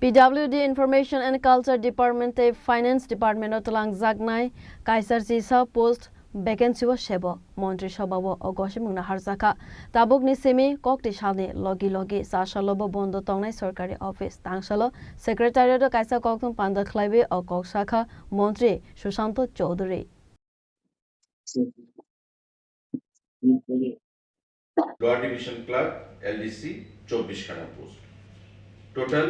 PWD Information and Culture Department te Finance Department o tulang zagnai kaisar sisa post vacancy wa shebo Montri Shababo Ogoshi Mungna Harzaka Tabuk ni semi kokti shalni logi sa shalobo bondo tongnai sarkari office tangshalo secretariat o kaisa koktum panda khlaibe o kokshaka Montri Sushanto Chaudhary lower division clerk LDC 24 খানা post total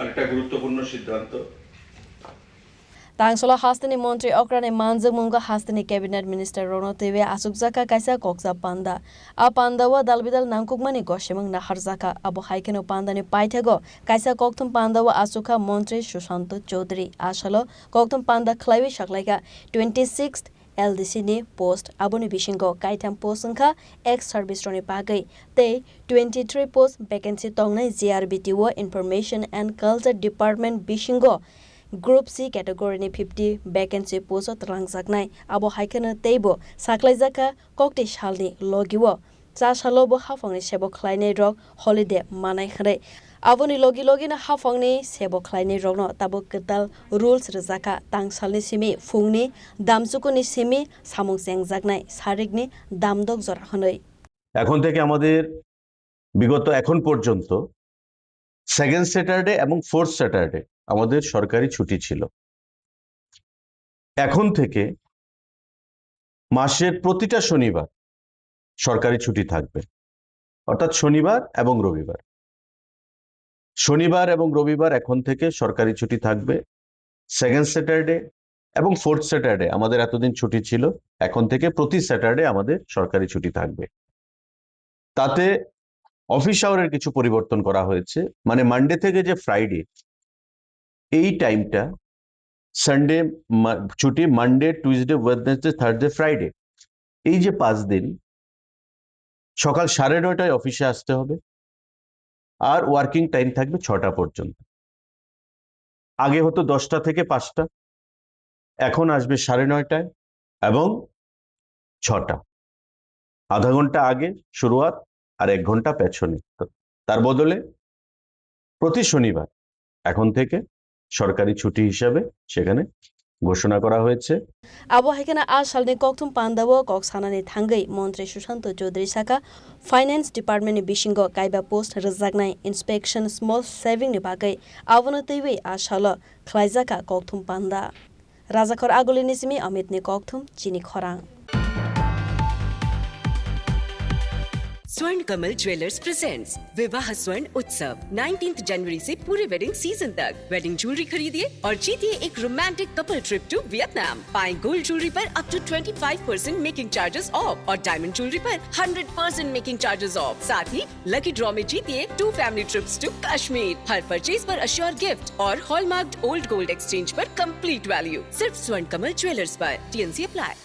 আরেকটা গুরুত্বপূর্ণ সিদ্ধান্ত Tangsolo hastini Montri Okrane Manjungmunga hastini Cabinet Minister Rono Tewe Asukjaka kaisa koksa panda a panda wa dalbidal nangkukmani goshemung na harzaka abo haikeno pandani paithego kaisa kokthum panda wa asuka Montri Sushanto Chaudhary ashalo kokthum panda khlaiwi shaklaika 26th LDC ni post aboni bishingo kaitam post sangkha ex service roni pagai te 23 post vacancy tongnai JRBTO Information and Culture Department bishingo Group C category ni 50 vacancy post trang saknai abo haikena teibo saklaijaka kokti shalni logiwo cha shalobo hafangni sebo khlainai rok holiday manai khare aboni logi na hafangni sebo khlainai rok no tabo ketal rules rejaka tangsalni simi fungni damsukuni simi samung sengjaknai sarikni damdok jora khnoi এখন থেকে আমাদের বিগত এখন পর্যন্ত second Saturday এবং fourth Saturday আমাদের সরকারি ছুটি ছিল এখন থেকে মাসের প্রতিটা শনিবার সরকারি ছুটি থাকবে অর্থাৎ শনিবার এবং রবিবার এখন থেকে সরকারি ছুটি থাকবে সেকেন্ড স্যাটারডে এবং ফোর্থ স্যাটারডে আমাদের এতদিন ছুটি ছিল এখন থেকে প্রতি স্যাটারডে আমাদের সরকারি ছুটি থাকবে তাতে অফিস আওয়ারের কিছু পরিবর্তন করা হয়েছে মানে মানডে থেকে যে ফ্রাইডে এই টাইমটা সানডে ছুটি Monday Tuesday Wednesday Thursday Friday এই যে 5 দিন সকাল 9:30টায় অফিসে আসতে হবে আর ওয়ার্কিং টাইম থাকবে 6টা পর্যন্ত আগে হতো 10টা থেকে 5টা এখন আসবে 9:30টায় এবং 6টা আধা ঘন্টা আগে শুরুয়াত আর 1 ঘন্টা পেছনে তার বদলে প্রতি শনিবার এখন থেকে সরকারি ছুটি হিসাবে সেখানে ঘোষণা করা হয়েছে abo haikena a shalni kokthum pandawo koksanani thangai Montri Sushanto Chaudhary saka Finance Department ni bishingo kaiba post rejagnai inspection small saving ni bagai abono teiwi a shala khlaijaka kokthum panda Rajakhor agolini simi Amit ni kokthum chini khorang स्वर्ण Kamal jewellers presents विवाह स्वर्ण उत्सव 19 जनवरी से पूरे wedding season तक wedding jewellery खरीदिए और जीतिए एक romantic couple trip to Vietnam पाएं गोल्ड ज्वेलरी पर up to 25% making charges off और डायमंड ज्वेलरी पर 100% मेकिंग चार्जेस ऑफ साथ ही लकी ड्रॉ में जीतिए 2 फैमिली ट्रिप्स टू कश्मीर हर परचेज पर अश्योर गिफ्ट और हॉलमार्क्ड ओल्ड गोल्ड एक्सचेंज पर कंप्लीट वैल्यू सिर्फ स्वर्ण कमल ज्वेलर्स पर TNC अप्लाई